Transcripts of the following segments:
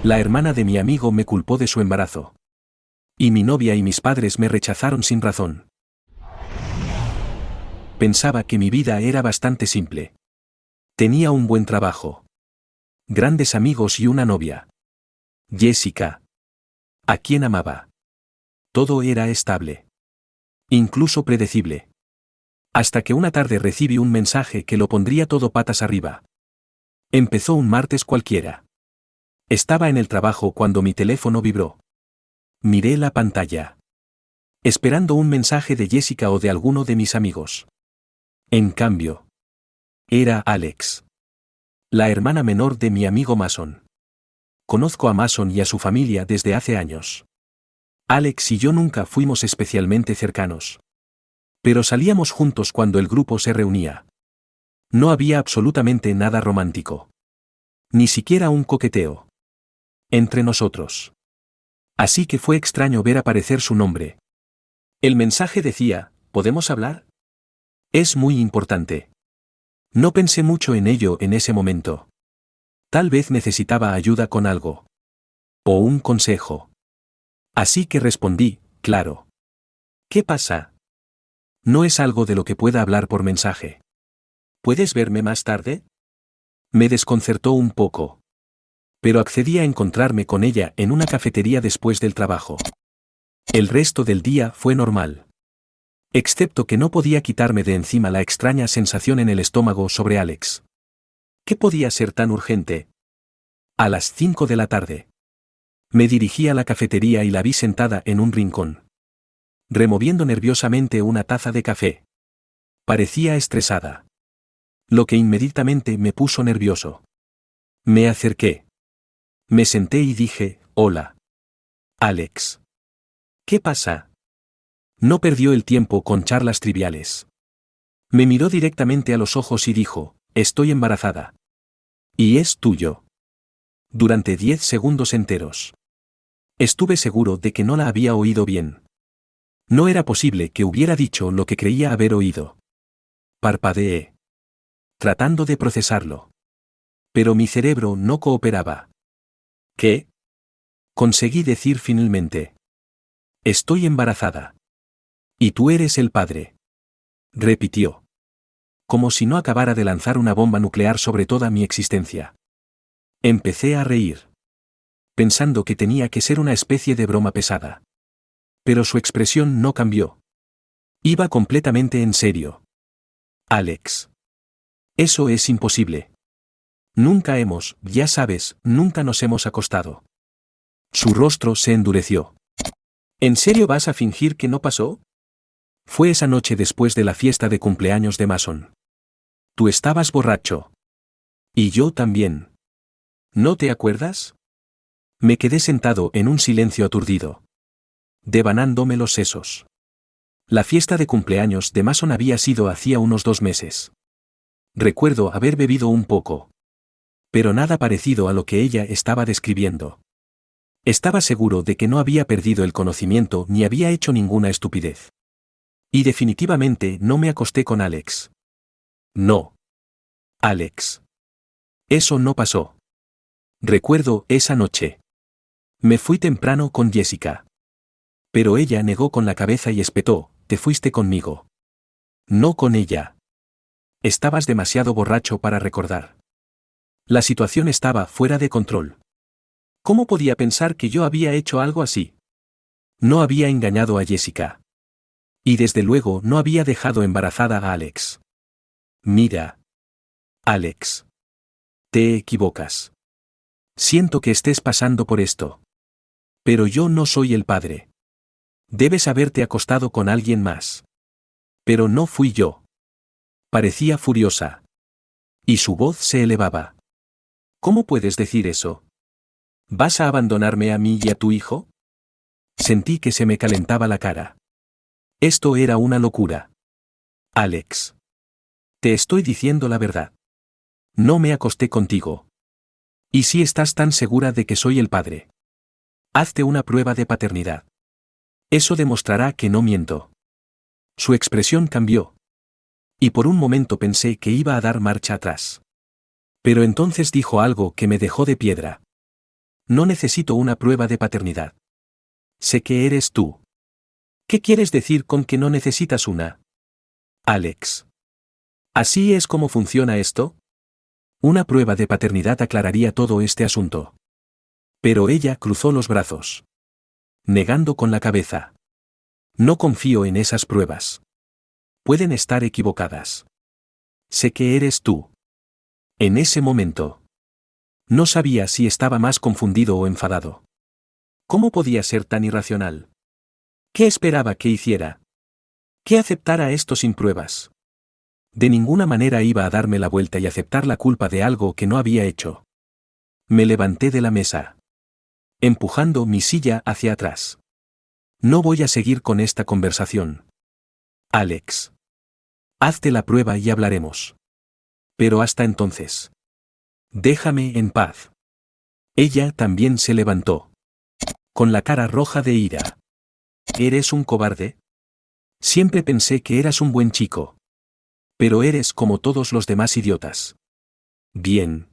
La hermana de mi amigo me culpó de su embarazo. Y mi novia y mis padres me rechazaron sin razón. Pensaba que mi vida era bastante simple. Tenía un buen trabajo, grandes amigos y una novia, Jessica, a quien amaba. Todo era estable, incluso predecible. Hasta que una tarde recibí un mensaje que lo pondría todo patas arriba. Empezó un martes cualquiera. Estaba en el trabajo cuando mi teléfono vibró. Miré la pantalla, esperando un mensaje de Jessica o de alguno de mis amigos. En cambio, era Alex, la hermana menor de mi amigo Mason. Conozco a Mason y a su familia desde hace años. Alex y yo nunca fuimos especialmente cercanos. Pero salíamos juntos cuando el grupo se reunía. No había absolutamente nada romántico. Ni siquiera un coqueteo entre nosotros. Así que fue extraño ver aparecer su nombre. El mensaje decía, ¿podemos hablar? Es muy importante. No pensé mucho en ello en ese momento. Tal vez necesitaba ayuda con algo. O un consejo. Así que respondí, claro. ¿Qué pasa? No es algo de lo que pueda hablar por mensaje. ¿Puedes verme más tarde? Me desconcertó un poco. Pero accedí a encontrarme con ella en una cafetería después del trabajo. El resto del día fue normal. Excepto que no podía quitarme de encima la extraña sensación en el estómago sobre Alex. ¿Qué podía ser tan urgente? A las 5 de la tarde. Me dirigí a la cafetería y la vi sentada en un rincón, removiendo nerviosamente una taza de café. Parecía estresada. Lo que inmediatamente me puso nervioso. Me acerqué. Me senté y dije, hola. Alex. ¿Qué pasa? No perdió el tiempo con charlas triviales. Me miró directamente a los ojos y dijo, estoy embarazada. Y es tuyo. Durante 10 segundos enteros. Estuve seguro de que no la había oído bien. No era posible que hubiera dicho lo que creía haber oído. Parpadeé, tratando de procesarlo. Pero mi cerebro no cooperaba. ¿Qué? Conseguí decir finalmente. Estoy embarazada. Y tú eres el padre. Repitió. Como si no acabara de lanzar una bomba nuclear sobre toda mi existencia. Empecé a reír, pensando que tenía que ser una especie de broma pesada. Pero su expresión no cambió. Iba completamente en serio. Alex. Eso es imposible. Nunca ya sabes, nunca nos hemos acostado. Su rostro se endureció. ¿En serio vas a fingir que no pasó? Fue esa noche después de la fiesta de cumpleaños de Mason. Tú estabas borracho. Y yo también. ¿No te acuerdas? Me quedé sentado en un silencio aturdido, devanándome los sesos. La fiesta de cumpleaños de Mason había sido hacía unos 2 meses. Recuerdo haber bebido un poco. Pero nada parecido a lo que ella estaba describiendo. Estaba seguro de que no había perdido el conocimiento ni había hecho ninguna estupidez. Y definitivamente no me acosté con Alex. No. Alex. Eso no pasó. Recuerdo esa noche. Me fui temprano con Jessica. Pero ella negó con la cabeza y espetó, te fuiste conmigo. No con ella. Estabas demasiado borracho para recordar. La situación estaba fuera de control. ¿Cómo podía pensar que yo había hecho algo así? No había engañado a Jessica. Y desde luego no había dejado embarazada a Alex. Mira. Alex. Te equivocas. Siento que estés pasando por esto. Pero yo no soy el padre. Debes haberte acostado con alguien más. Pero no fui yo. Parecía furiosa. Y su voz se elevaba. ¿Cómo puedes decir eso? ¿Vas a abandonarme a mí y a tu hijo? Sentí que se me calentaba la cara. Esto era una locura. Alex. Te estoy diciendo la verdad. No me acosté contigo. ¿Y si estás tan segura de que soy el padre? Hazte una prueba de paternidad. Eso demostrará que no miento. Su expresión cambió. Y por un momento pensé que iba a dar marcha atrás. Pero entonces dijo algo que me dejó de piedra. No necesito una prueba de paternidad. Sé que eres tú. ¿Qué quieres decir con que no necesitas una? Alex. ¿Así es como funciona esto? Una prueba de paternidad aclararía todo este asunto. Pero ella cruzó los brazos, negando con la cabeza. No confío en esas pruebas. Pueden estar equivocadas. Sé que eres tú. En ese momento. No sabía si estaba más confundido o enfadado. ¿Cómo podía ser tan irracional? ¿Qué esperaba que hiciera? ¿Que aceptara esto sin pruebas? De ninguna manera iba a darme la vuelta y aceptar la culpa de algo que no había hecho. Me levanté de la mesa, empujando mi silla hacia atrás. No voy a seguir con esta conversación. Alex. Hazte la prueba y hablaremos. Pero hasta entonces. Déjame en paz. Ella también se levantó, con la cara roja de ira. ¿Eres un cobarde? Siempre pensé que eras un buen chico. Pero eres como todos los demás idiotas. Bien.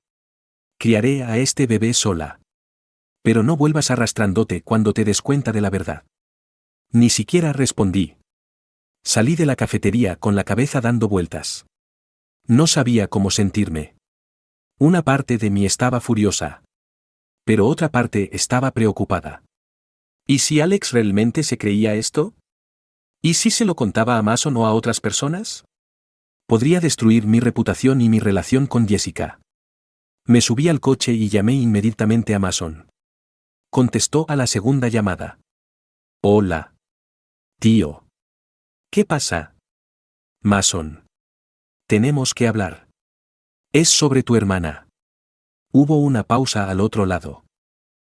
Criaré a este bebé sola. Pero no vuelvas arrastrándote cuando te des cuenta de la verdad. Ni siquiera respondí. Salí de la cafetería con la cabeza dando vueltas. No sabía cómo sentirme. Una parte de mí estaba furiosa. Pero otra parte estaba preocupada. ¿Y si Alex realmente se creía esto? ¿Y si se lo contaba a Mason o a otras personas? Podría destruir mi reputación y mi relación con Jessica. Me subí al coche y llamé inmediatamente a Mason. Contestó a la segunda llamada. Hola. Tío. ¿Qué pasa? Mason. Tenemos que hablar. Es sobre tu hermana. Hubo una pausa al otro lado.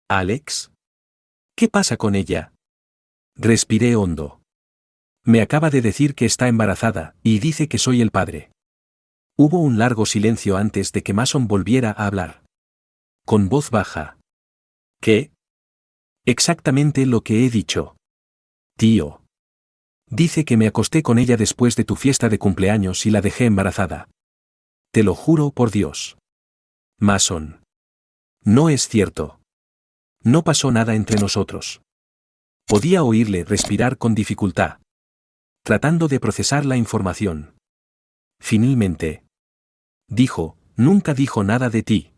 ¿Alex? ¿Qué pasa con ella? Respiré hondo. Me acaba de decir que está embarazada, y dice que soy el padre. Hubo un largo silencio antes de que Mason volviera a hablar. Con voz baja. ¿Qué? Exactamente lo que he dicho. Tío. Dice que me acosté con ella después de tu fiesta de cumpleaños y la dejé embarazada. Te lo juro por Dios. Mason. No es cierto. No pasó nada entre nosotros. Podía oírle respirar con dificultad, tratando de procesar la información. Finalmente. Dijo, nunca dijo nada de ti.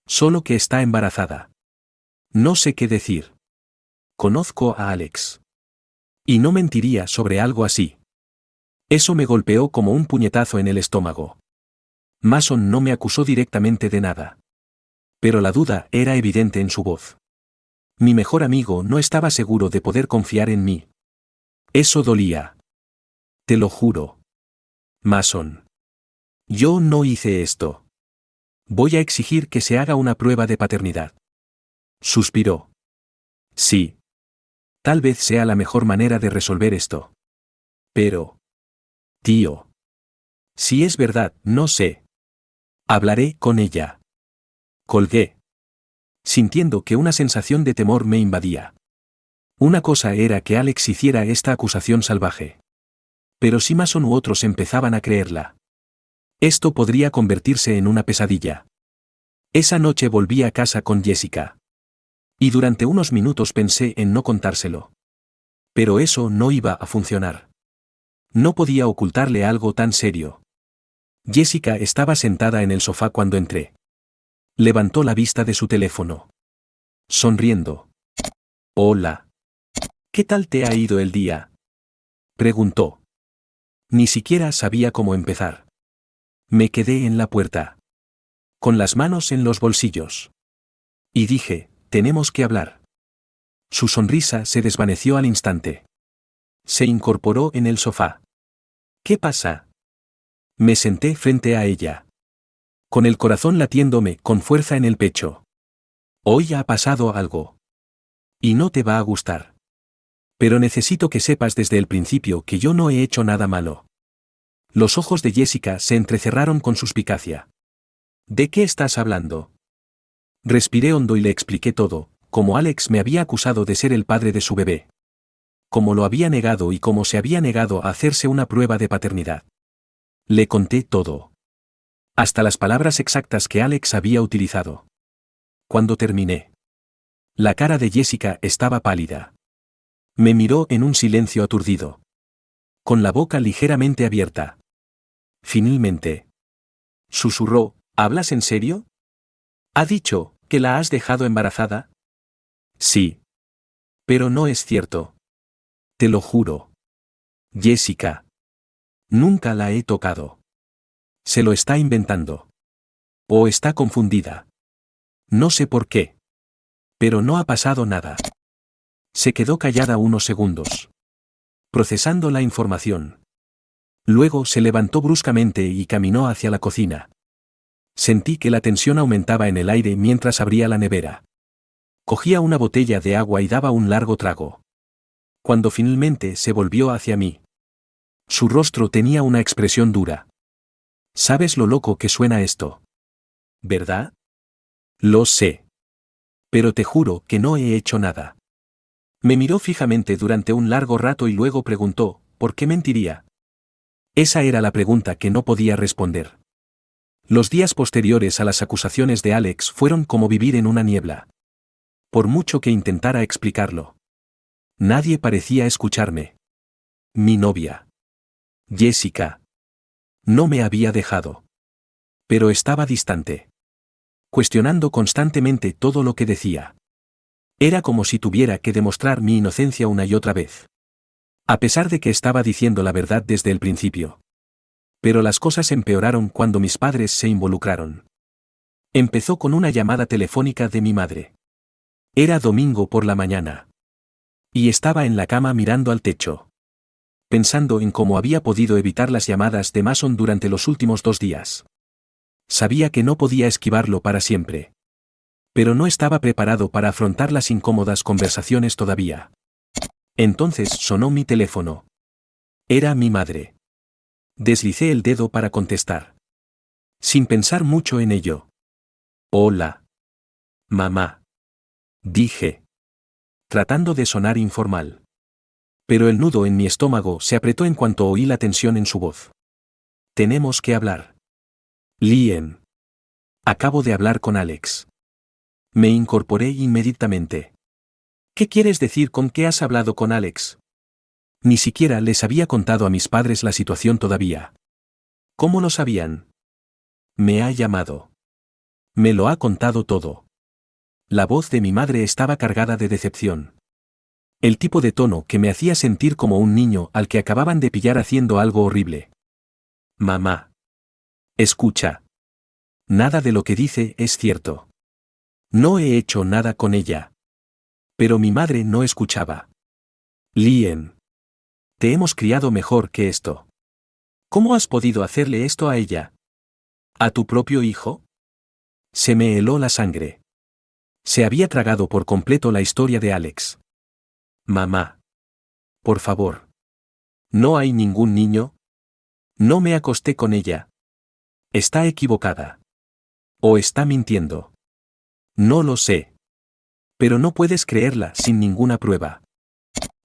Solo que está embarazada. No sé qué decir. Conozco a Alex. Y no mentiría sobre algo así. Eso me golpeó como un puñetazo en el estómago. Mason no me acusó directamente de nada. Pero la duda era evidente en su voz. Mi mejor amigo no estaba seguro de poder confiar en mí. Eso dolía. Te lo juro. Mason. Yo no hice esto. Voy a exigir que se haga una prueba de paternidad. Suspiró. Sí. Tal vez sea la mejor manera de resolver esto. Pero... Tío. Si es verdad, no sé. Hablaré con ella. Colgué, sintiendo que una sensación de temor me invadía. Una cosa era que Alex hiciera esta acusación salvaje. Pero si Mason u otros empezaban a creerla, esto podría convertirse en una pesadilla. Esa noche volví a casa con Jessica. Y durante unos minutos pensé en no contárselo. Pero eso no iba a funcionar. No podía ocultarle algo tan serio. Jessica estaba sentada en el sofá cuando entré. Levantó la vista de su teléfono, sonriendo. Hola. ¿Qué tal te ha ido el día? Preguntó. Ni siquiera sabía cómo empezar. Me quedé en la puerta, con las manos en los bolsillos. Y dije, tenemos que hablar. Su sonrisa se desvaneció al instante. Se incorporó en el sofá. ¿Qué pasa? Me senté frente a ella, con el corazón latiéndome con fuerza en el pecho. Hoy ha pasado algo. Y no te va a gustar. Pero necesito que sepas desde el principio que yo no he hecho nada malo. Los ojos de Jessica se entrecerraron con suspicacia. ¿De qué estás hablando? Respiré hondo y le expliqué todo, cómo Alex me había acusado de ser el padre de su bebé. Cómo lo había negado y cómo se había negado a hacerse una prueba de paternidad. Le conté todo. Hasta las palabras exactas que Alex había utilizado. Cuando terminé, La cara de Jessica estaba pálida. Me miró en un silencio aturdido. Con la boca ligeramente abierta. Finalmente. Susurró, ¿hablas en serio? ¿Ha dicho que la has dejado embarazada? Sí. Pero no es cierto. Te lo juro. Jessica. Nunca la he tocado. Se lo está inventando. O está confundida. No sé por qué. Pero no ha pasado nada. Se quedó callada unos segundos. Procesando la información. Luego se levantó bruscamente y caminó hacia la cocina. Sentí que la tensión aumentaba en el aire mientras abría la nevera. Cogía una botella de agua y daba un largo trago. Cuando finalmente se volvió hacia mí. Su rostro tenía una expresión dura. ¿Sabes lo loco que suena esto? ¿Verdad? Lo sé. Pero te juro que no he hecho nada. Me miró fijamente durante un largo rato y luego preguntó, ¿por qué mentiría? Esa era la pregunta que no podía responder. Los días posteriores a las acusaciones de Alex fueron como vivir en una niebla. Por mucho que intentara explicarlo. Nadie parecía escucharme. Mi novia. Jessica. No me había dejado. Pero estaba distante. Cuestionando constantemente todo lo que decía. Era como si tuviera que demostrar mi inocencia una y otra vez. A pesar de que estaba diciendo la verdad desde el principio. Pero las cosas empeoraron cuando mis padres se involucraron. Empezó con una llamada telefónica de mi madre. Era domingo por la mañana. Y estaba en la cama mirando al techo. Pensando en cómo había podido evitar las llamadas de Mason durante los últimos 2 días. Sabía que no podía esquivarlo para siempre. Pero no estaba preparado para afrontar las incómodas conversaciones todavía. Entonces sonó mi teléfono. Era mi madre. Deslicé el dedo para contestar. Sin pensar mucho en ello. Hola. Mamá. Dije. Tratando de sonar informal. Pero el nudo en mi estómago se apretó en cuanto oí la tensión en su voz. Tenemos que hablar. Lien. Acabo de hablar con Alex. Me incorporé inmediatamente. ¿Qué quieres decir con que has hablado con Alex? Ni siquiera les había contado a mis padres la situación todavía. ¿Cómo lo sabían? Me ha llamado. Me lo ha contado todo. La voz de mi madre estaba cargada de decepción. El tipo de tono que me hacía sentir como un niño al que acababan de pillar haciendo algo horrible. Mamá. Escucha. Nada de lo que dice es cierto. No he hecho nada con ella. Pero mi madre no escuchaba. Lien. Te hemos criado mejor que esto. ¿Cómo has podido hacerle esto a ella? ¿A tu propio hijo? Se me heló la sangre. Se había tragado por completo la historia de Alex. Mamá. Por favor. ¿No hay ningún niño? No me acosté con ella. Está equivocada. ¿O está mintiendo? No lo sé. Pero no puedes creerla sin ninguna prueba.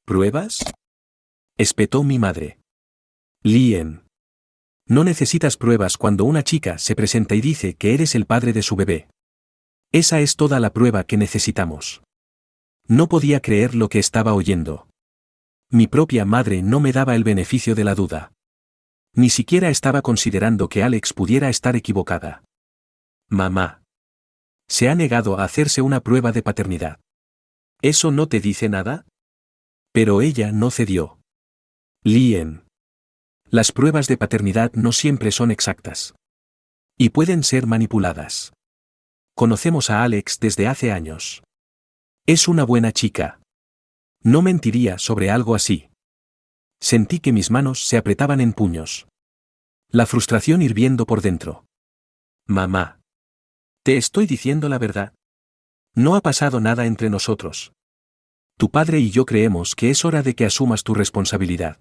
¿Pruebas? Espetó mi madre. Lien. No necesitas pruebas cuando una chica se presenta y dice que eres el padre de su bebé. Esa es toda la prueba que necesitamos. No podía creer lo que estaba oyendo. Mi propia madre no me daba el beneficio de la duda. Ni siquiera estaba considerando que Alex pudiera estar equivocada. Mamá. Se ha negado a hacerse una prueba de paternidad. ¿Eso no te dice nada? Pero ella no cedió. Lien. Las pruebas de paternidad no siempre son exactas. Y pueden ser manipuladas. Conocemos a Alex desde hace años. Es una buena chica. No mentiría sobre algo así. Sentí que mis manos se apretaban en puños. La frustración hirviendo por dentro. Mamá. Te estoy diciendo la verdad. No ha pasado nada entre nosotros. Tu padre y yo creemos que es hora de que asumas tu responsabilidad.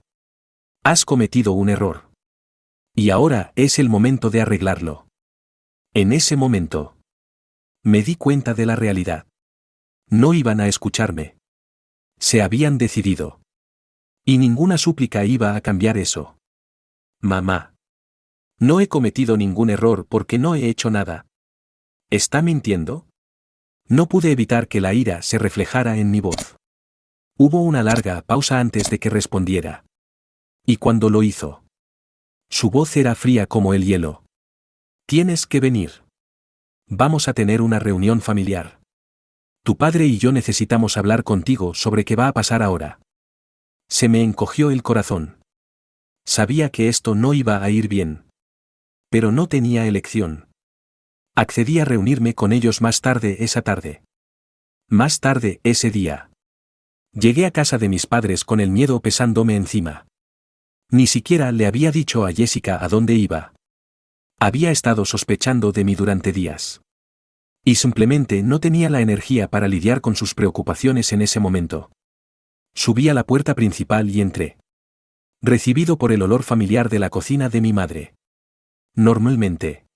Has cometido un error. Y ahora es el momento de arreglarlo. En ese momento. Me di cuenta de la realidad. No iban a escucharme. Se habían decidido. Y ninguna súplica iba a cambiar eso. Mamá. No he cometido ningún error porque no he hecho nada. ¿Está mintiendo? No pude evitar que la ira se reflejara en mi voz. Hubo una larga pausa antes de que respondiera. Y cuando lo hizo, su voz era fría como el hielo. Tienes que venir. Vamos a tener una reunión familiar. Tu padre y yo necesitamos hablar contigo sobre qué va a pasar ahora. Se me encogió el corazón. Sabía que esto no iba a ir bien. Pero no tenía elección. Accedí a reunirme con ellos más tarde esa tarde. Más tarde ese día. Llegué a casa de mis padres con el miedo pesándome encima. Ni siquiera le había dicho a Jessica a dónde iba. Había estado sospechando de mí durante días. Y simplemente no tenía la energía para lidiar con sus preocupaciones en ese momento. Subí a la puerta principal y entré. Recibido por el olor familiar de la cocina de mi madre. Normalmente,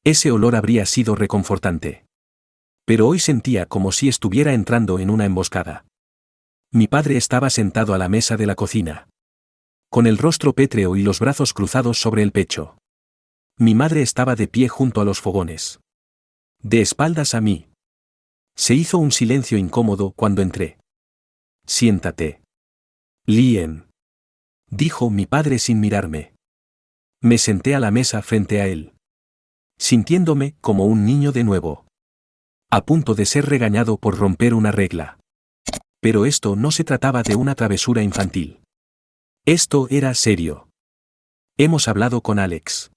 ese olor habría sido reconfortante. Pero hoy sentía como si estuviera entrando en una emboscada. Mi padre estaba sentado a la mesa de la cocina. Con el rostro pétreo y los brazos cruzados sobre el pecho. Mi madre estaba de pie junto a los fogones. De espaldas a mí. Se hizo un silencio incómodo cuando entré. Siéntate. Lien. Dijo mi padre sin mirarme. Me senté a la mesa frente a él. Sintiéndome como un niño de nuevo. A punto de ser regañado por romper una regla. Pero esto no se trataba de una travesura infantil. Esto era serio. Hemos hablado con Alex.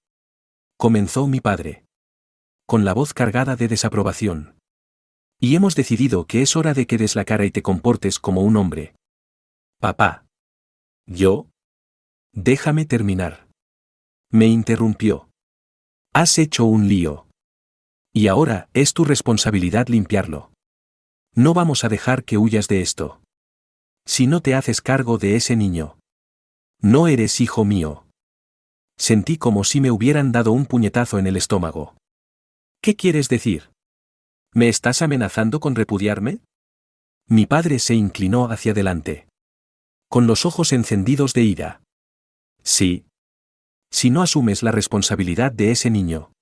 Comenzó mi padre. Con la voz cargada de desaprobación. Y hemos decidido que es hora de que des la cara y te comportes como un hombre. Papá. ¿Yo? Déjame terminar. Me interrumpió. Has hecho un lío. Y ahora es tu responsabilidad limpiarlo. No vamos a dejar que huyas de esto. Si no te haces cargo de ese niño. No eres hijo mío. Sentí como si me hubieran dado un puñetazo en el estómago. ¿Qué quieres decir? ¿Me estás amenazando con repudiarme? Mi padre se inclinó hacia adelante. Con los ojos encendidos de ira. Sí. Si no asumes la responsabilidad de ese niño,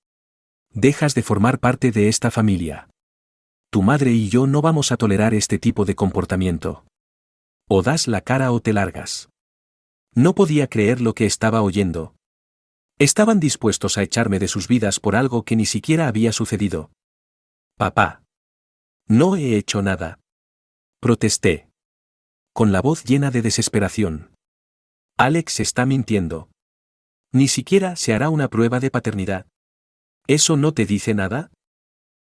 dejas de formar parte de esta familia. Tu madre y yo no vamos a tolerar este tipo de comportamiento. O das la cara o te largas. No podía creer lo que estaba oyendo. Estaban dispuestos a echarme de sus vidas por algo que ni siquiera había sucedido. Papá. No he hecho nada. Protesté. Con la voz llena de desesperación. Alex está mintiendo. Ni siquiera se hará una prueba de paternidad. ¿Eso no te dice nada?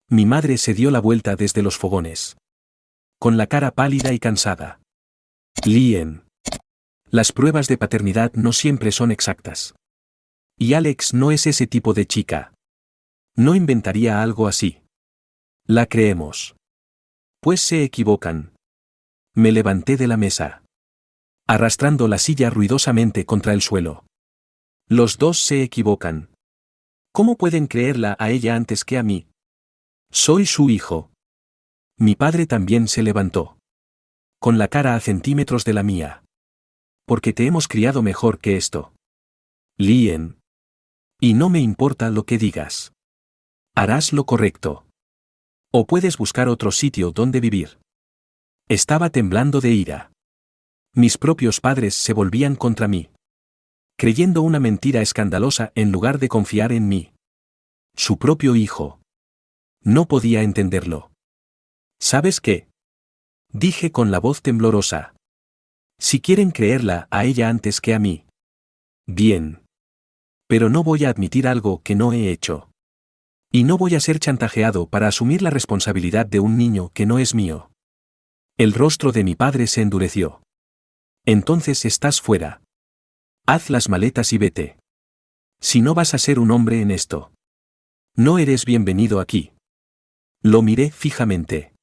Mi madre se dio la vuelta desde los fogones. Con la cara pálida y cansada. Lien. Las pruebas de paternidad no siempre son exactas. Y Alex no es ese tipo de chica. No inventaría algo así. La creemos. Pues se equivocan. Me levanté de la mesa. Arrastrando la silla ruidosamente contra el suelo. Los dos se equivocan. ¿Cómo pueden creerla a ella antes que a mí? Soy su hijo. Mi padre también se levantó. Con la cara a centímetros de la mía. Porque te hemos criado mejor que esto. Lien. Y no me importa lo que digas. Harás lo correcto. O puedes buscar otro sitio donde vivir. Estaba temblando de ira. Mis propios padres se volvían contra mí. Creyendo una mentira escandalosa en lugar de confiar en mí. Su propio hijo. No podía entenderlo. ¿Sabes qué? Dije con la voz temblorosa. Si quieren creerla a ella antes que a mí. Bien. Pero no voy a admitir algo que no he hecho. Y no voy a ser chantajeado para asumir la responsabilidad de un niño que no es mío. El rostro de mi padre se endureció. Entonces estás fuera. Haz las maletas y vete. Si no vas a ser un hombre en esto. No eres bienvenido aquí. Lo miré fijamente.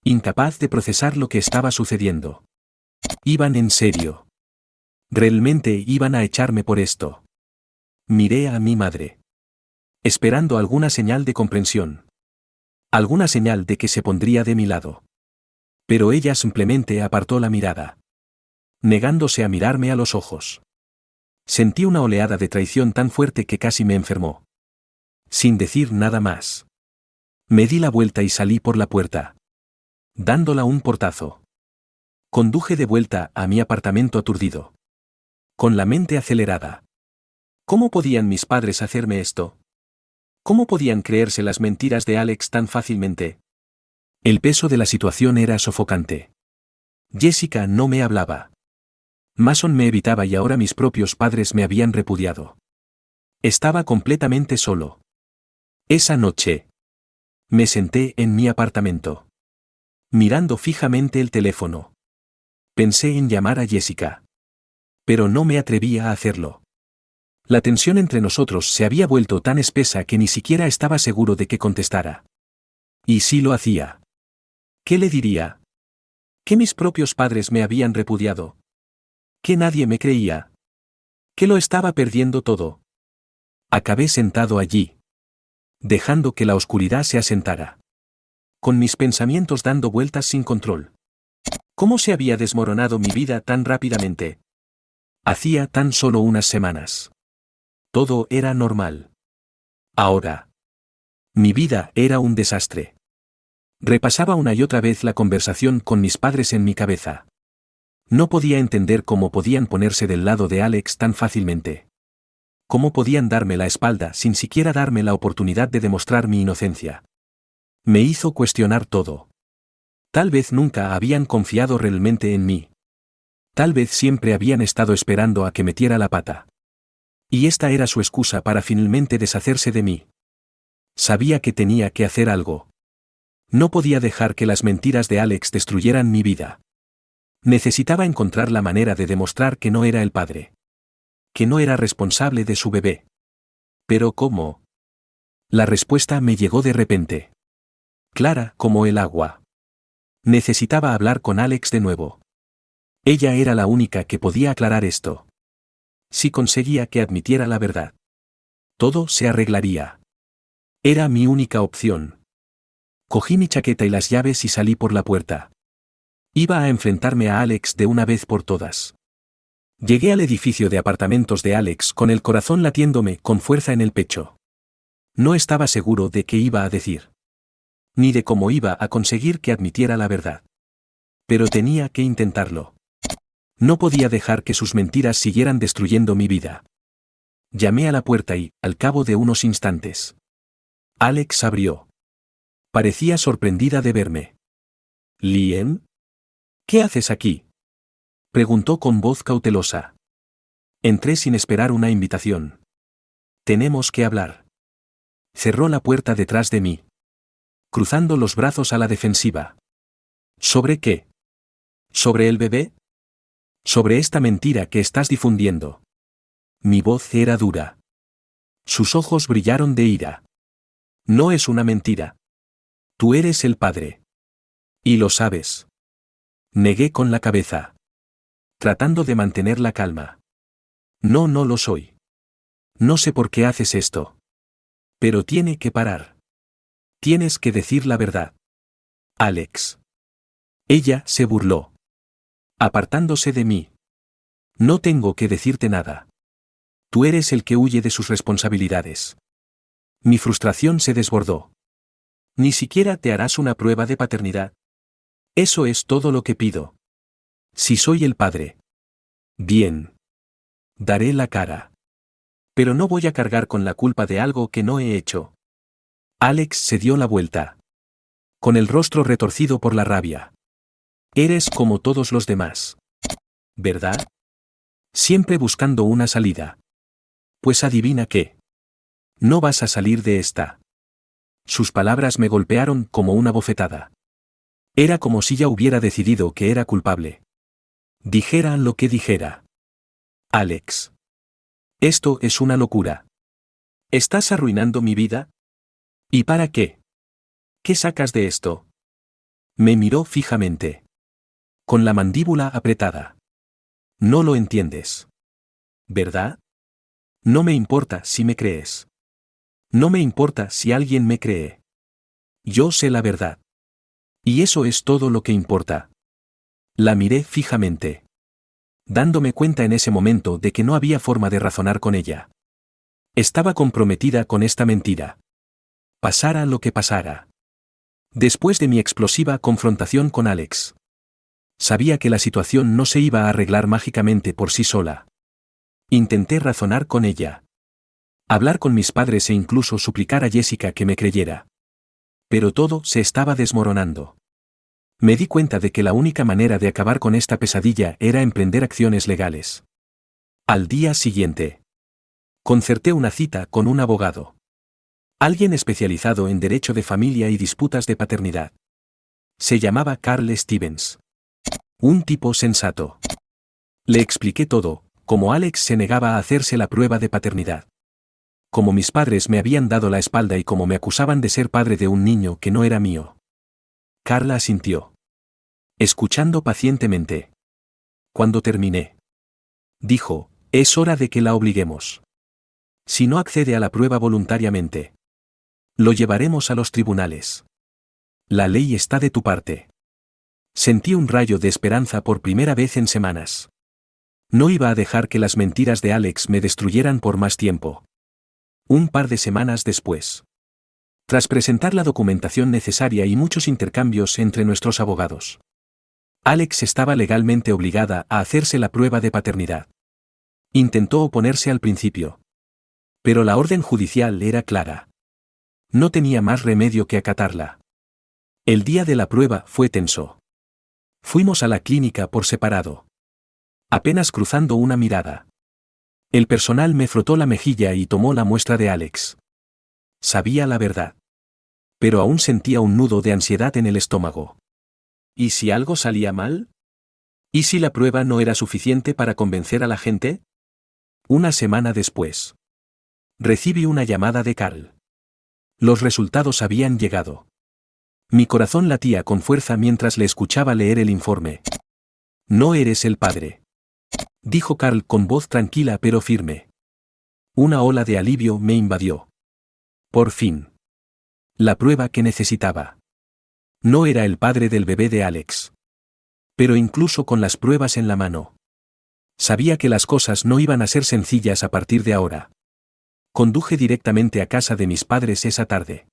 Incapaz de procesar lo que estaba sucediendo. Iban en serio. Realmente iban a echarme por esto. Miré a mi madre. Esperando alguna señal de comprensión. Alguna señal de que se pondría de mi lado. Pero ella simplemente apartó la mirada. Negándose a mirarme a los ojos. Sentí una oleada de traición tan fuerte que casi me enfermó. Sin decir nada más. Me di la vuelta y salí por la puerta, dándola un portazo. Conduje de vuelta a mi apartamento aturdido, con la mente acelerada. ¿Cómo podían mis padres hacerme esto? ¿Cómo podían creerse las mentiras de Alex tan fácilmente? El peso de la situación era sofocante. Jessica no me hablaba. Mason me evitaba y ahora mis propios padres me habían repudiado. Estaba completamente solo. Esa noche, me senté en mi apartamento, mirando fijamente el teléfono. Pensé en llamar a Jessica, pero no me atrevía a hacerlo. La tensión entre nosotros se había vuelto tan espesa que ni siquiera estaba seguro de que contestara. ¿Y si lo hacía? ¿Qué le diría? ¿Que mis propios padres me habían repudiado? ¿Que nadie me creía? ¿Que lo estaba perdiendo todo? Acabé sentado allí, dejando que la oscuridad se asentara, con mis pensamientos dando vueltas sin control. ¿Cómo se había desmoronado mi vida tan rápidamente? Hacía tan solo unas semanas. Todo era normal. Ahora, mi vida era un desastre. Repasaba una y otra vez la conversación con mis padres en mi cabeza. No podía entender cómo podían ponerse del lado de Alex tan fácilmente. Cómo podían darme la espalda sin siquiera darme la oportunidad de demostrar mi inocencia. Me hizo cuestionar todo. Tal vez nunca habían confiado realmente en mí. Tal vez siempre habían estado esperando a que metiera la pata. Y esta era su excusa para finalmente deshacerse de mí. Sabía que tenía que hacer algo. No podía dejar que las mentiras de Alex destruyeran mi vida. Necesitaba encontrar la manera de demostrar que no era el padre. Que no era responsable de su bebé. ¿Pero cómo? La respuesta me llegó de repente. Clara como el agua. Necesitaba hablar con Alex de nuevo. Ella era la única que podía aclarar esto. Si conseguía que admitiera la verdad, todo se arreglaría. Era mi única opción. Cogí mi chaqueta y las llaves y salí por la puerta. Iba a enfrentarme a Alex de una vez por todas. Llegué al edificio de apartamentos de Alex con el corazón latiéndome con fuerza en el pecho. No estaba seguro de qué iba a decir. Ni de cómo iba a conseguir que admitiera la verdad. Pero tenía que intentarlo. No podía dejar que sus mentiras siguieran destruyendo mi vida. Llamé a la puerta y, al cabo de unos instantes, Alex abrió. Parecía sorprendida de verme. «¿Lien? ¿Qué haces aquí?», preguntó con voz cautelosa. Entré sin esperar una invitación. «Tenemos que hablar». Cerró la puerta detrás de mí, cruzando los brazos a la defensiva. «¿Sobre qué? ¿Sobre el bebé? ¿Sobre esta mentira que estás difundiendo?». Mi voz era dura. Sus ojos brillaron de ira. «No es una mentira. Tú eres el padre. Y lo sabes». Negué con la cabeza, tratando de mantener la calma. «No, no lo soy. No sé por qué haces esto. Pero tiene que parar. Tienes que decir la verdad. Alex». Ella se burló, apartándose de mí. «No tengo que decirte nada. Tú eres el que huye de sus responsabilidades». Mi frustración se desbordó. «¿Ni siquiera te harás una prueba de paternidad? Eso es todo lo que pido. Si soy el padre. Bien. Daré la cara. Pero no voy a cargar con la culpa de algo que no he hecho». Alex se dio la vuelta, con el rostro retorcido por la rabia. «Eres como todos los demás. ¿Verdad? Siempre buscando una salida. Pues adivina qué. No vas a salir de esta». Sus palabras me golpearon como una bofetada. Era como si ya hubiera decidido que era culpable. Dijera lo que dijera. «Alex. Esto es una locura. ¿Estás arruinando mi vida? ¿Y para qué? ¿Qué sacas de esto?». Me miró fijamente, con la mandíbula apretada. «No lo entiendes. ¿Verdad? No me importa si me crees. No me importa si alguien me cree. Yo sé la verdad. Y eso es todo lo que importa». La miré fijamente, dándome cuenta en ese momento de que no había forma de razonar con ella. Estaba comprometida con esta mentira. Pasara lo que pasara. Después de mi explosiva confrontación con Alex. Sabía que la situación no se iba a arreglar mágicamente por sí sola. Intenté razonar con ella. Hablar con mis padres e incluso suplicar a Jessica que me creyera. Pero todo se estaba desmoronando. Me di cuenta de que la única manera de acabar con esta pesadilla era emprender acciones legales. Al día siguiente, concerté una cita con un abogado. Alguien especializado en derecho de familia y disputas de paternidad. Se llamaba Carl Stevens. Un tipo sensato. Le expliqué todo, como Alex se negaba a hacerse la prueba de paternidad. Como mis padres me habían dado la espalda y como me acusaban de ser padre de un niño que no era mío. Carla asintió. Escuchando pacientemente. Cuando terminé, dijo, es hora de que la obliguemos. Si no accede a la prueba voluntariamente, lo llevaremos a los tribunales. La ley está de tu parte. Sentí un rayo de esperanza por primera vez en semanas. No iba a dejar que las mentiras de Alex me destruyeran por más tiempo. Un par de semanas después. Tras presentar la documentación necesaria y muchos intercambios entre nuestros abogados, Alex estaba legalmente obligada a hacerse la prueba de paternidad. Intentó oponerse al principio. Pero la orden judicial era clara. No tenía más remedio que acatarla. El día de la prueba fue tenso. Fuimos a la clínica por separado. Apenas cruzando una mirada. El personal me frotó la mejilla y tomó la muestra de Alex. Sabía la verdad. Pero aún sentía un nudo de ansiedad en el estómago. ¿Y si algo salía mal? ¿Y si la prueba no era suficiente para convencer a la gente? Una semana después. Recibí una llamada de Carl. Los resultados habían llegado. Mi corazón latía con fuerza mientras le escuchaba leer el informe. No eres el padre, dijo Carl con voz tranquila pero firme. Una ola de alivio me invadió. Por fin. La prueba que necesitaba. No era el padre del bebé de Alex. Pero incluso con las pruebas en la mano, sabía que las cosas no iban a ser sencillas a partir de ahora. Conduje directamente a casa de mis padres esa tarde.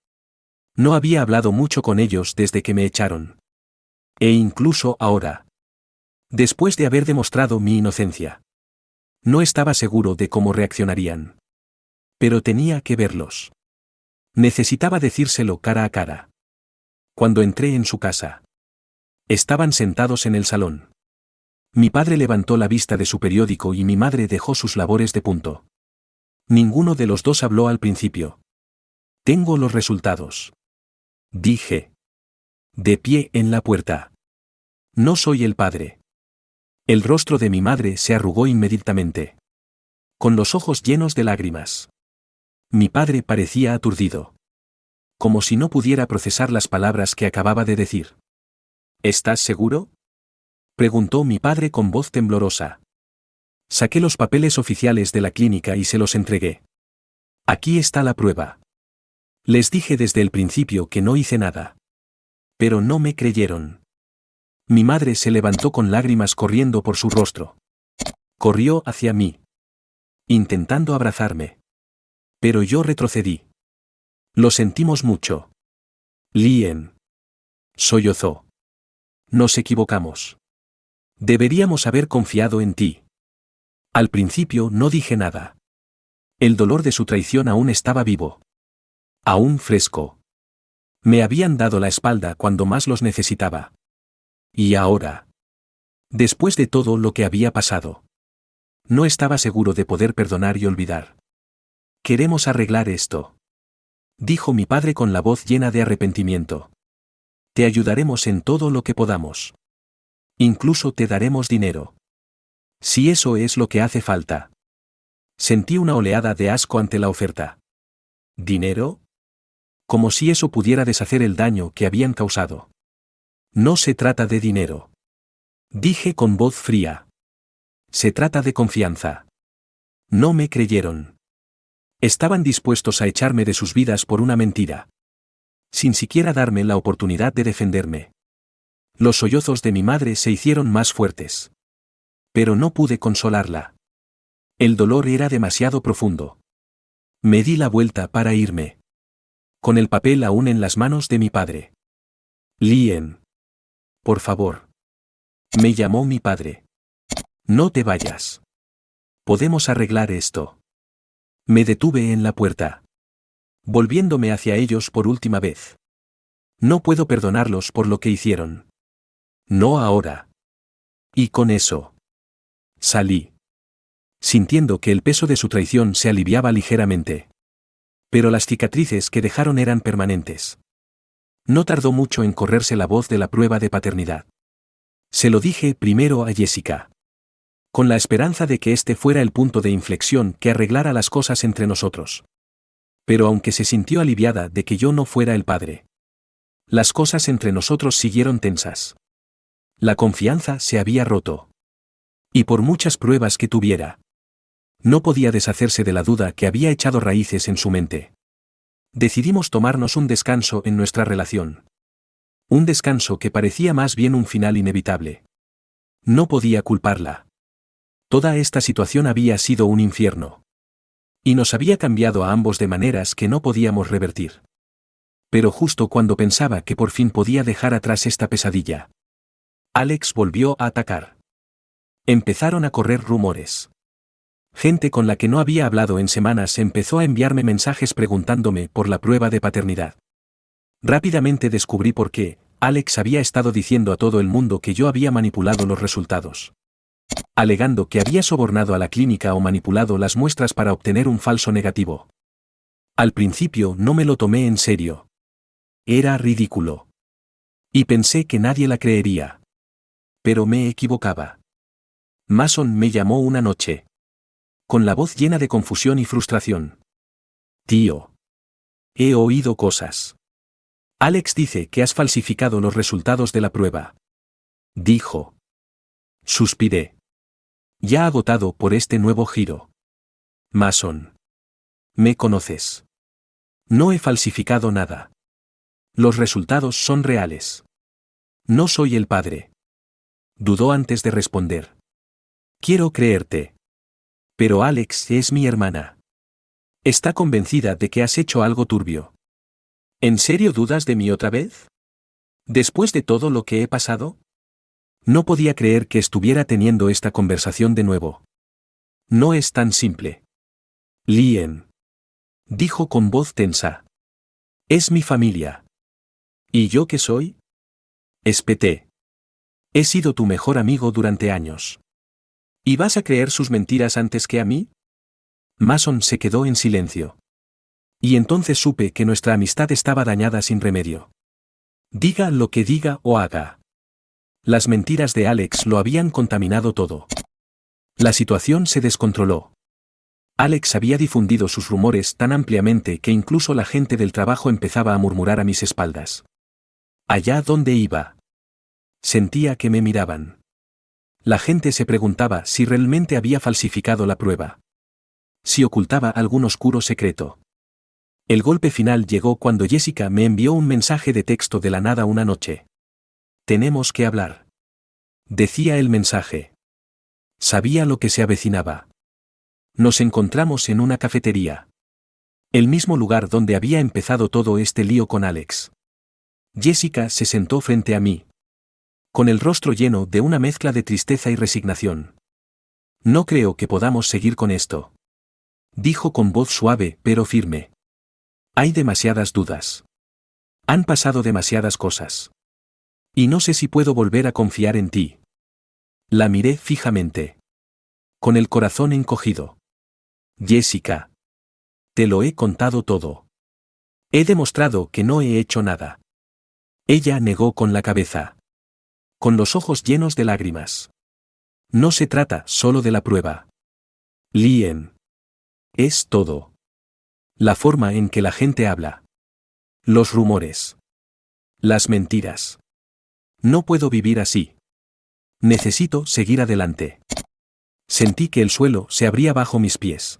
No había hablado mucho con ellos desde que me echaron. E incluso ahora. Después de haber demostrado mi inocencia. No estaba seguro de cómo reaccionarían. Pero tenía que verlos. Necesitaba decírselo cara a cara. Cuando entré en su casa. Estaban sentados en el salón. Mi padre levantó la vista de su periódico y mi madre dejó sus labores de punto. Ninguno de los dos habló al principio. Tengo los resultados. Dije. De pie en la puerta. No soy el padre. El rostro de mi madre se arrugó inmediatamente. Con los ojos llenos de lágrimas. Mi padre parecía aturdido. Como si no pudiera procesar las palabras que acababa de decir. ¿Estás seguro?, preguntó mi padre con voz temblorosa. Saqué los papeles oficiales de la clínica y se los entregué. Aquí está la prueba. Les dije desde el principio que no hice nada. Pero no me creyeron. Mi madre se levantó con lágrimas corriendo por su rostro. Corrió hacia mí. Intentando abrazarme. Pero yo retrocedí. Lo sentimos mucho. Lien. Sollozó. Nos equivocamos. Deberíamos haber confiado en ti. Al principio no dije nada. El dolor de su traición aún estaba vivo. Aún fresco. Me habían dado la espalda cuando más los necesitaba. Y ahora. Después de todo lo que había pasado. No estaba seguro de poder perdonar y olvidar. Queremos arreglar esto, dijo mi padre con la voz llena de arrepentimiento. Te ayudaremos en todo lo que podamos. Incluso te daremos dinero. Si eso es lo que hace falta. Sentí una oleada de asco ante la oferta. ¿Dinero? Como si eso pudiera deshacer el daño que habían causado. No se trata de dinero. Dije con voz fría. Se trata de confianza. No me creyeron. Estaban dispuestos a echarme de sus vidas por una mentira. Sin siquiera darme la oportunidad de defenderme. Los sollozos de mi madre se hicieron más fuertes. Pero no pude consolarla. El dolor era demasiado profundo. Me di la vuelta para irme. Con el papel aún en las manos de mi padre. Lien. Por favor. Me llamó mi padre. No te vayas. Podemos arreglar esto. Me detuve en la puerta, volviéndome hacia ellos por última vez. No puedo perdonarlos por lo que hicieron. No ahora. Y con eso salí, sintiendo que el peso de su traición se aliviaba ligeramente. Pero las cicatrices que dejaron eran permanentes. No tardó mucho en correrse la voz de la prueba de paternidad. Se lo dije primero a Jessica, con la esperanza de que este fuera el punto de inflexión que arreglara las cosas entre nosotros. Pero aunque se sintió aliviada de que yo no fuera el padre, las cosas entre nosotros siguieron tensas. La confianza se había roto. Y por muchas pruebas que tuviera, no podía deshacerse de la duda que había echado raíces en su mente. Decidimos tomarnos un descanso en nuestra relación. Un descanso que parecía más bien un final inevitable. No podía culparla. Toda esta situación había sido un infierno. Y nos había cambiado a ambos de maneras que no podíamos revertir. Pero justo cuando pensaba que por fin podía dejar atrás esta pesadilla, Alex volvió a atacar. Empezaron a correr rumores. Gente con la que no había hablado en semanas empezó a enviarme mensajes preguntándome por la prueba de paternidad. Rápidamente descubrí por qué Alex había estado diciendo a todo el mundo que yo había manipulado los resultados, alegando que había sobornado a la clínica o manipulado las muestras para obtener un falso negativo. Al principio no me lo tomé en serio. Era ridículo. Y pensé que nadie la creería. Pero me equivocaba. Mason me llamó una noche, con la voz llena de confusión y frustración. Tío. He oído cosas. Alex dice que has falsificado los resultados de la prueba. Dijo. Suspiré. Ya agotado por este nuevo giro. Mason. ¿Me conoces? No he falsificado nada. Los resultados son reales. No soy el padre. Dudó antes de responder. Quiero creerte. Pero Alex es mi hermana. Está convencida de que has hecho algo turbio. ¿En serio dudas de mí otra vez? ¿Después de todo lo que he pasado? No podía creer que estuviera teniendo esta conversación de nuevo. No es tan simple. Lien. Dijo con voz tensa. Es mi familia. ¿Y yo qué soy? Espeté. He sido tu mejor amigo durante años. ¿Y vas a creer sus mentiras antes que a mí? Mason se quedó en silencio. Y entonces supe que nuestra amistad estaba dañada sin remedio. Diga lo que diga o haga. Las mentiras de Alex lo habían contaminado todo. La situación se descontroló. Alex había difundido sus rumores tan ampliamente que incluso la gente del trabajo empezaba a murmurar a mis espaldas. Allá donde iba, sentía que me miraban. La gente se preguntaba si realmente había falsificado la prueba. Si ocultaba algún oscuro secreto. El golpe final llegó cuando Jessica me envió un mensaje de texto de la nada una noche. Tenemos que hablar. Decía el mensaje. Sabía lo que se avecinaba. Nos encontramos en una cafetería. El mismo lugar donde había empezado todo este lío con Alex. Jessica se sentó frente a mí, con el rostro lleno de una mezcla de tristeza y resignación. No creo que podamos seguir con esto. Dijo con voz suave pero firme. Hay demasiadas dudas. Han pasado demasiadas cosas. Y no sé si puedo volver a confiar en ti. La miré fijamente, con el corazón encogido. Jessica. Te lo he contado todo. He demostrado que no he hecho nada. Ella negó con la cabeza, con los ojos llenos de lágrimas. No se trata solo de la prueba. Lien. Es todo. La forma en que la gente habla. Los rumores. Las mentiras. No puedo vivir así. Necesito seguir adelante. Sentí que el suelo se abría bajo mis pies.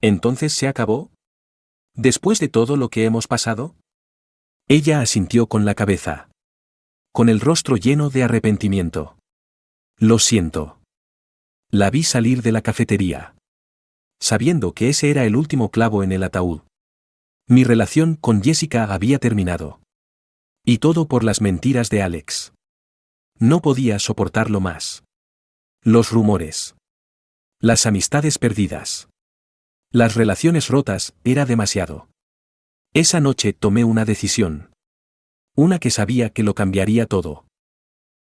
¿Entonces se acabó? ¿Después de todo lo que hemos pasado? Ella asintió con la cabeza, con el rostro lleno de arrepentimiento. Lo siento. La vi salir de la cafetería, sabiendo que ese era el último clavo en el ataúd. Mi relación con Jessica había terminado. Y todo por las mentiras de Alex. No podía soportarlo más. Los rumores. Las amistades perdidas. Las relaciones rotas, era demasiado. Esa noche tomé una decisión. Una que sabía que lo cambiaría todo.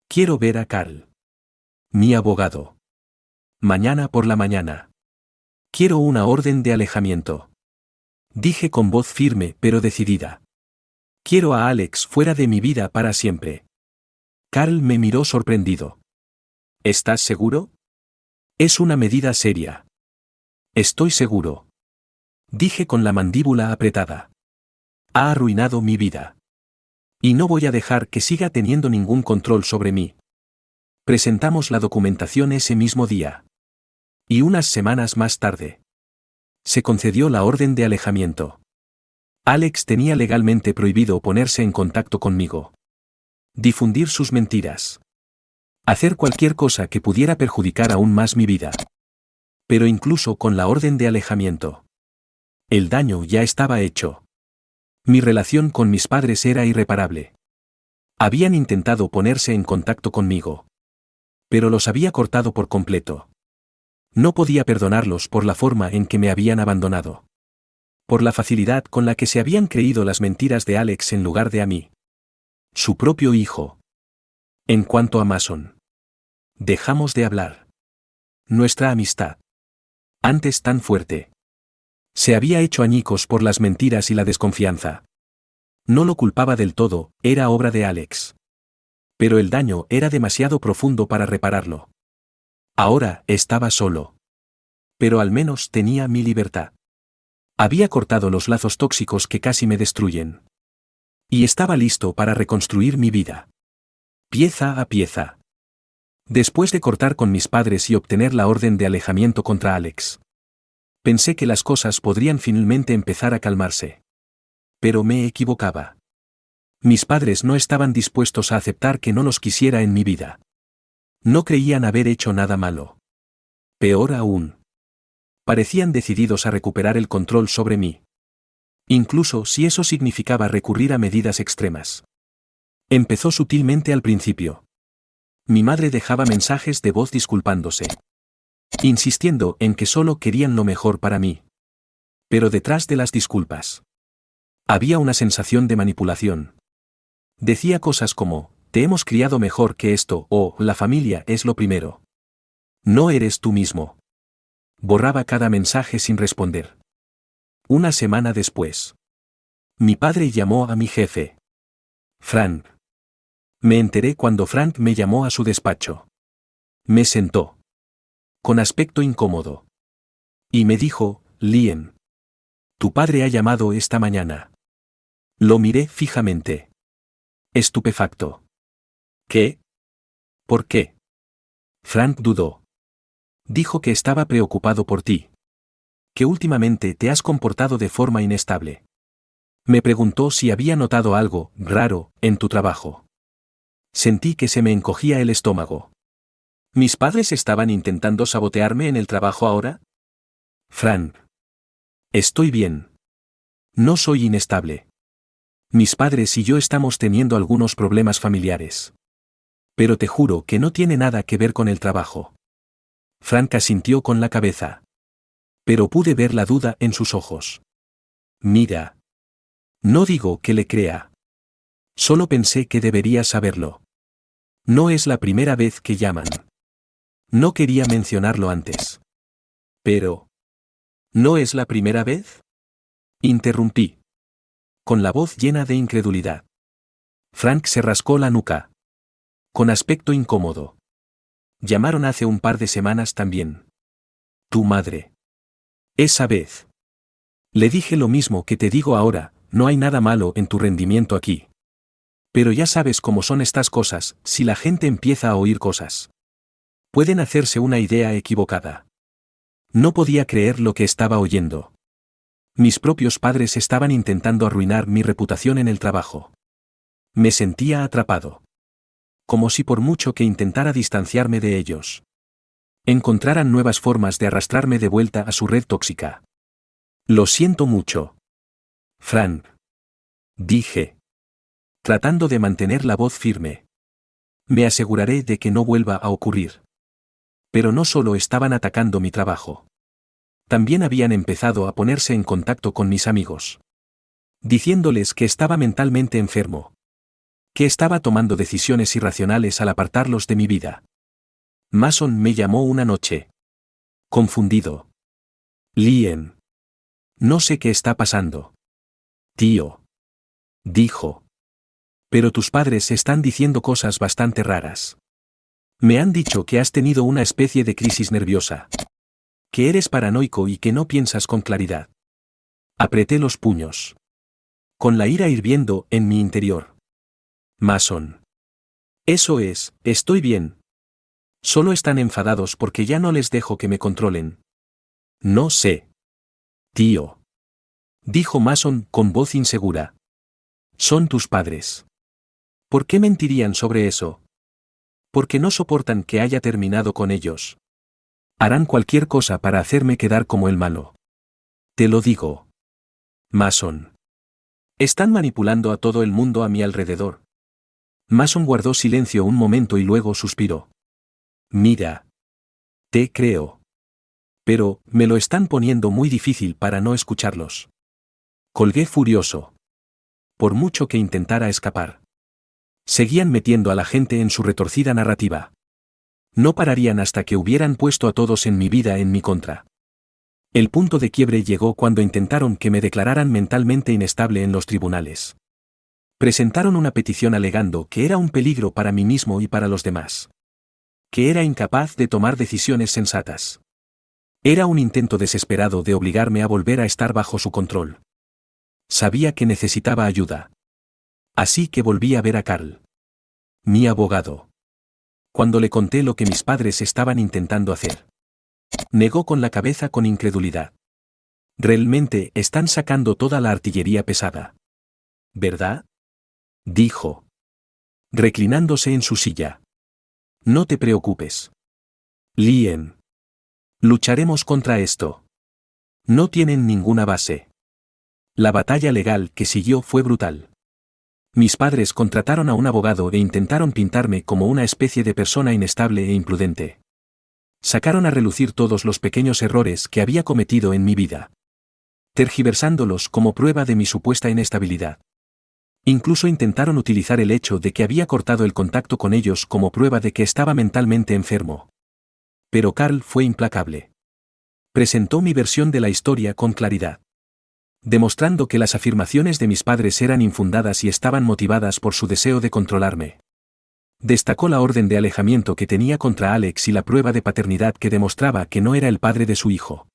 Quiero ver a Carl. Mi abogado. Mañana por la mañana. Quiero una orden de alejamiento. Dije con voz firme pero decidida. Quiero a Alex fuera de mi vida para siempre. Carl me miró sorprendido. ¿Estás seguro? Es una medida seria. Estoy seguro. Dije con la mandíbula apretada. Ha arruinado mi vida. Y no voy a dejar que siga teniendo ningún control sobre mí. Presentamos la documentación ese mismo día. Y unas semanas más tarde. Se concedió la orden de alejamiento. Alex tenía legalmente prohibido ponerse en contacto conmigo. Difundir sus mentiras. Hacer cualquier cosa que pudiera perjudicar aún más mi vida. Pero incluso con la orden de alejamiento. El daño ya estaba hecho. Mi relación con mis padres era irreparable. Habían intentado ponerse en contacto conmigo. Pero los había cortado por completo. No podía perdonarlos por la forma en que me habían abandonado. Por la facilidad con la que se habían creído las mentiras de Alex en lugar de a mí. Su propio hijo. En cuanto a Mason. Dejamos de hablar. Nuestra amistad. Antes tan fuerte. Se había hecho añicos por las mentiras y la desconfianza. No lo culpaba del todo, era obra de Alex. Pero el daño era demasiado profundo para repararlo. Ahora estaba solo. Pero al menos tenía mi libertad. Había cortado los lazos tóxicos que casi me destruyen. Y estaba listo para reconstruir mi vida. Pieza a pieza. Después de cortar con mis padres y obtener la orden de alejamiento contra Alex. Pensé que las cosas podrían finalmente empezar a calmarse. Pero me equivocaba. Mis padres no estaban dispuestos a aceptar que no los quisiera en mi vida. No creían haber hecho nada malo. Peor aún. Parecían decididos a recuperar el control sobre mí. Incluso si eso significaba recurrir a medidas extremas. Empezó sutilmente al principio. Mi madre dejaba mensajes de voz disculpándose. Insistiendo en que solo querían lo mejor para mí. Pero detrás de las disculpas. Había una sensación de manipulación. Decía cosas como, te hemos criado mejor que esto, o la familia es lo primero. No eres tú mismo. Borraba cada mensaje sin responder. Una semana después. Mi padre llamó a mi jefe. Frank. Me enteré cuando Frank me llamó a su despacho. Me sentó. Con aspecto incómodo. Y me dijo, Liam. Tu padre ha llamado esta mañana. Lo miré fijamente. Estupefacto. ¿Qué? ¿Por qué? Frank dudó. Dijo que estaba preocupado por ti. Que últimamente te has comportado de forma inestable. Me preguntó si había notado algo raro en tu trabajo. Sentí que se me encogía el estómago. ¿Mis padres estaban intentando sabotearme en el trabajo ahora? Frank. Estoy bien. No soy inestable. Mis padres y yo estamos teniendo algunos problemas familiares. Pero te juro que no tiene nada que ver con el trabajo. Frank asintió con la cabeza. Pero pude ver la duda en sus ojos. Mira. No digo que le crea. Solo pensé que debería saberlo. No es la primera vez que llaman. No quería mencionarlo antes. Pero... ¿no es la primera vez? Interrumpí. Con la voz llena de incredulidad. Frank se rascó la nuca. Con aspecto incómodo. Llamaron hace un par de semanas también. Tu madre. Esa vez. Le dije lo mismo que te digo ahora, no hay nada malo en tu rendimiento aquí. Pero ya sabes cómo son estas cosas, si la gente empieza a oír cosas. Pueden hacerse una idea equivocada. No podía creer lo que estaba oyendo. Mis propios padres estaban intentando arruinar mi reputación en el trabajo. Me sentía atrapado. Como si por mucho que intentara distanciarme de ellos, encontraran nuevas formas de arrastrarme de vuelta a su red tóxica. Lo siento mucho. Frank. Dije. tratando de mantener la voz firme. Me aseguraré de que no vuelva a ocurrir. Pero no solo estaban atacando mi trabajo. También habían empezado a ponerse en contacto con mis amigos, diciéndoles que estaba mentalmente enfermo, que estaba tomando decisiones irracionales al apartarlos de mi vida. Mason me llamó una noche. Confundido. Lien. No sé qué está pasando. Tío. Dijo. Pero tus padres están diciendo cosas bastante raras. Me han dicho que has tenido una especie de crisis nerviosa. Que eres paranoico y que no piensas con claridad. Apreté los puños, con la ira hirviendo en mi interior. Mason. Eso es, estoy bien. Solo están enfadados porque ya no les dejo que me controlen. No sé. Tío. Dijo Mason con voz insegura. Son tus padres. ¿Por qué mentirían sobre eso? Porque no soportan que haya terminado con ellos. Harán cualquier cosa para hacerme quedar como el malo. Te lo digo. Mason. Están manipulando a todo el mundo a mi alrededor. Mason guardó silencio un momento y luego suspiró. Mira. Te creo. Pero, me lo están poniendo muy difícil para no escucharlos. Colgué furioso. Por mucho que intentara escapar. Seguían metiendo a la gente en su retorcida narrativa. No pararían hasta que hubieran puesto a todos en mi vida en mi contra. El punto de quiebre llegó cuando intentaron que me declararan mentalmente inestable en los tribunales. Presentaron una petición alegando que era un peligro para mí mismo y para los demás. Que era incapaz de tomar decisiones sensatas. Era un intento desesperado de obligarme a volver a estar bajo su control. Sabía que necesitaba ayuda. Así que volví a ver a Carl. Mi abogado. Cuando le conté lo que mis padres estaban intentando hacer. Negó con la cabeza con incredulidad. Realmente están sacando toda la artillería pesada. ¿Verdad? Dijo. Reclinándose en su silla. No te preocupes. Lien. Lucharemos contra esto. No tienen ninguna base. La batalla legal que siguió fue brutal. Mis padres contrataron a un abogado e intentaron pintarme como una especie de persona inestable e imprudente. Sacaron a relucir todos los pequeños errores que había cometido en mi vida, tergiversándolos como prueba de mi supuesta inestabilidad. Incluso intentaron utilizar el hecho de que había cortado el contacto con ellos como prueba de que estaba mentalmente enfermo. Pero Carl fue implacable. Presentó mi versión de la historia con claridad, demostrando que las afirmaciones de mis padres eran infundadas y estaban motivadas por su deseo de controlarme. Destacó la orden de alejamiento que tenía contra Alex y la prueba de paternidad que demostraba que no era el padre de su hijo.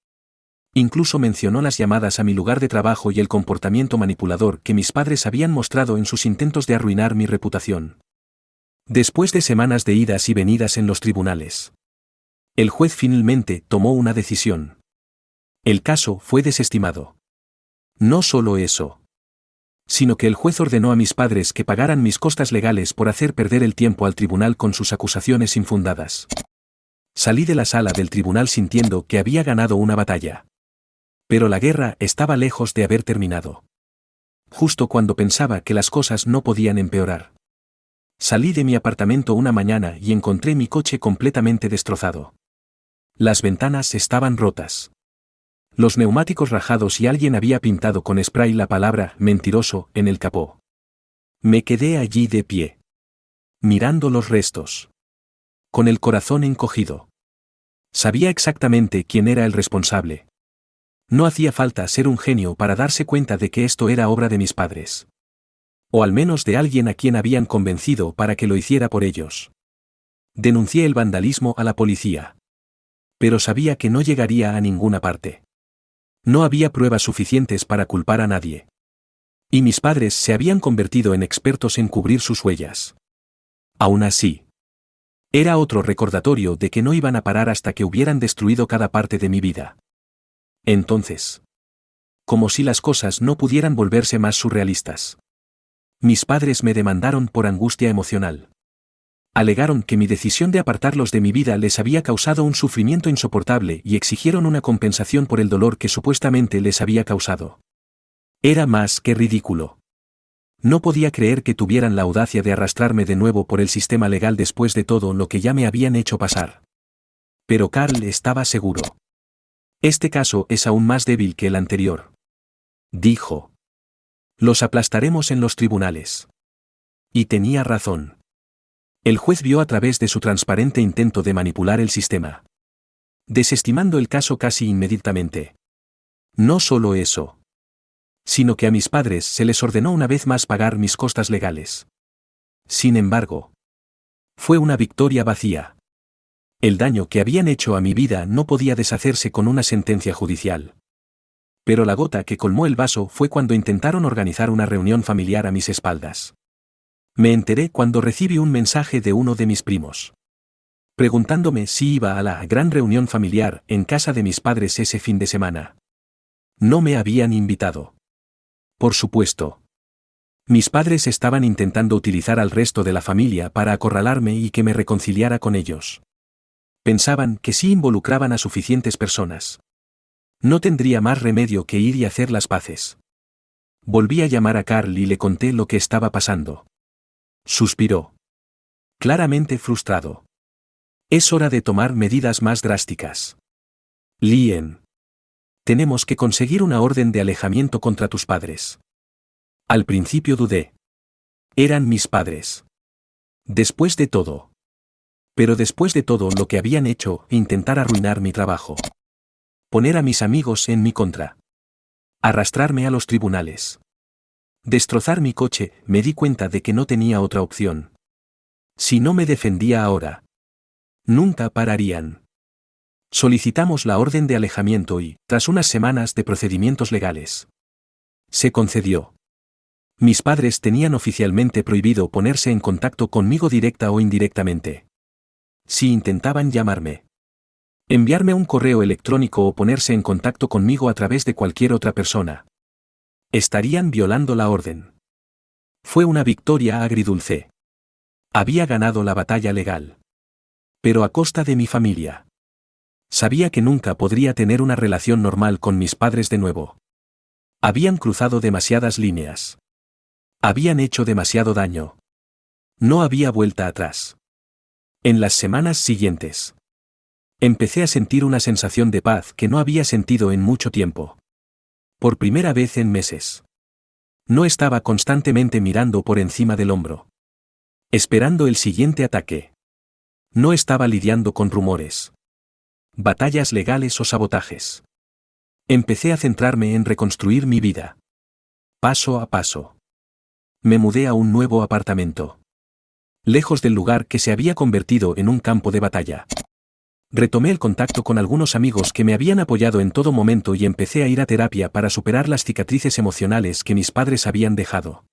Incluso mencionó las llamadas a mi lugar de trabajo y el comportamiento manipulador que mis padres habían mostrado en sus intentos de arruinar mi reputación. Después de semanas de idas y venidas en los tribunales, el juez finalmente tomó una decisión. El caso fue desestimado. No solo eso, sino que el juez ordenó a mis padres que pagaran mis costas legales por hacer perder el tiempo al tribunal con sus acusaciones infundadas. Salí de la sala del tribunal sintiendo que había ganado una batalla. Pero la guerra estaba lejos de haber terminado. Justo cuando pensaba que las cosas no podían empeorar. Salí de mi apartamento una mañana y encontré mi coche completamente destrozado. Las ventanas estaban rotas. Los neumáticos rajados y alguien había pintado con spray la palabra mentiroso en el capó. Me quedé allí de pie, mirando los restos, con el corazón encogido. Sabía exactamente quién era el responsable. No hacía falta ser un genio para darse cuenta de que esto era obra de mis padres. O al menos de alguien a quien habían convencido para que lo hiciera por ellos. Denuncié el vandalismo a la policía. Pero sabía que no llegaría a ninguna parte. No había pruebas suficientes para culpar a nadie. Y mis padres se habían convertido en expertos en cubrir sus huellas. Aún así, era otro recordatorio de que no iban a parar hasta que hubieran destruido cada parte de mi vida. Entonces, como si las cosas no pudieran volverse más surrealistas. Mis padres me demandaron por angustia emocional. Alegaron que mi decisión de apartarlos de mi vida les había causado un sufrimiento insoportable y exigieron una compensación por el dolor que supuestamente les había causado. Era más que ridículo. No podía creer que tuvieran la audacia de arrastrarme de nuevo por el sistema legal después de todo lo que ya me habían hecho pasar. Pero Carl estaba seguro. Este caso es aún más débil que el anterior. Dijo. Los aplastaremos en los tribunales. Y tenía razón. El juez vio a través de su transparente intento de manipular el sistema, desestimando el caso casi inmediatamente. No solo eso, sino que a mis padres se les ordenó una vez más pagar mis costas legales. Sin embargo, fue una victoria vacía. El daño que habían hecho a mi vida no podía deshacerse con una sentencia judicial. Pero la gota que colmó el vaso fue cuando intentaron organizar una reunión familiar a mis espaldas. Me enteré cuando recibí un mensaje de uno de mis primos, preguntándome si iba a la gran reunión familiar en casa de mis padres ese fin de semana. No me habían invitado. Por supuesto. Mis padres estaban intentando utilizar al resto de la familia para acorralarme y que me reconciliara con ellos. Pensaban que si involucraban a suficientes personas, no tendría más remedio que ir y hacer las paces. Volví a llamar a Carl y le conté lo que estaba pasando. Suspiró. Claramente frustrado. Es hora de tomar medidas más drásticas. Lien. Tenemos que conseguir una orden de alejamiento contra tus padres. Al principio dudé. Eran mis padres. Después de todo. Pero después de todo lo que habían hecho, intentar arruinar mi trabajo. Poner a mis amigos en mi contra. Arrastrarme a los tribunales. Destrozar mi coche, me di cuenta de que no tenía otra opción. Si no me defendía ahora, nunca pararían. Solicitamos la orden de alejamiento y, tras unas semanas de procedimientos legales, se concedió. Mis padres tenían oficialmente prohibido ponerse en contacto conmigo directa o indirectamente. Si intentaban llamarme, enviarme un correo electrónico o ponerse en contacto conmigo a través de cualquier otra persona, estarían violando la orden. Fue una victoria agridulce. Había ganado la batalla legal. Pero a costa de mi familia. Sabía que nunca podría tener una relación normal con mis padres de nuevo. Habían cruzado demasiadas líneas. Habían hecho demasiado daño. No había vuelta atrás. En las semanas siguientes, empecé a sentir una sensación de paz que no había sentido en mucho tiempo. Por primera vez en meses. No estaba constantemente mirando por encima del hombro, esperando el siguiente ataque. No estaba lidiando con rumores, batallas legales o sabotajes. Empecé a centrarme en reconstruir mi vida. Paso a paso. Me mudé a un nuevo apartamento. Lejos del lugar que se había convertido en un campo de batalla. Retomé el contacto con algunos amigos que me habían apoyado en todo momento y empecé a ir a terapia para superar las cicatrices emocionales que mis padres habían dejado.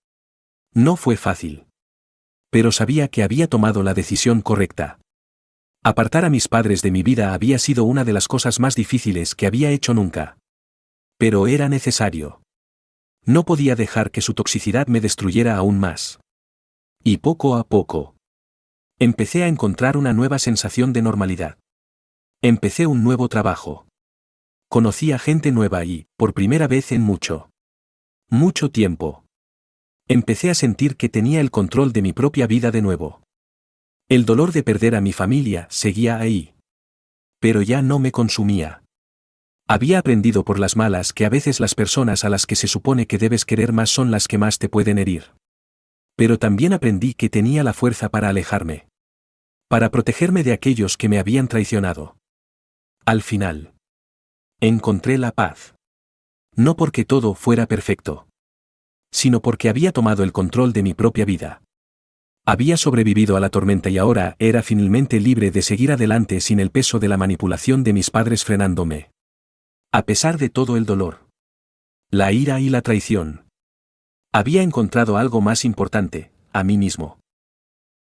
No fue fácil. Pero sabía que había tomado la decisión correcta. Apartar a mis padres de mi vida había sido una de las cosas más difíciles que había hecho nunca. Pero era necesario. No podía dejar que su toxicidad me destruyera aún más. Y poco a poco, empecé a encontrar una nueva sensación de normalidad. Empecé un nuevo trabajo. Conocí a gente nueva y, por primera vez en mucho tiempo, empecé a sentir que tenía el control de mi propia vida de nuevo. El dolor de perder a mi familia seguía ahí. Pero ya no me consumía. Había aprendido por las malas que a veces las personas a las que se supone que debes querer más son las que más te pueden herir. Pero también aprendí que tenía la fuerza para alejarme. Para protegerme de aquellos que me habían traicionado. Al final, encontré la paz. No porque todo fuera perfecto, sino porque había tomado el control de mi propia vida. Había sobrevivido a la tormenta y ahora era finalmente libre de seguir adelante sin el peso de la manipulación de mis padres frenándome. A pesar de todo el dolor, la ira y la traición, había encontrado algo más importante, a mí mismo.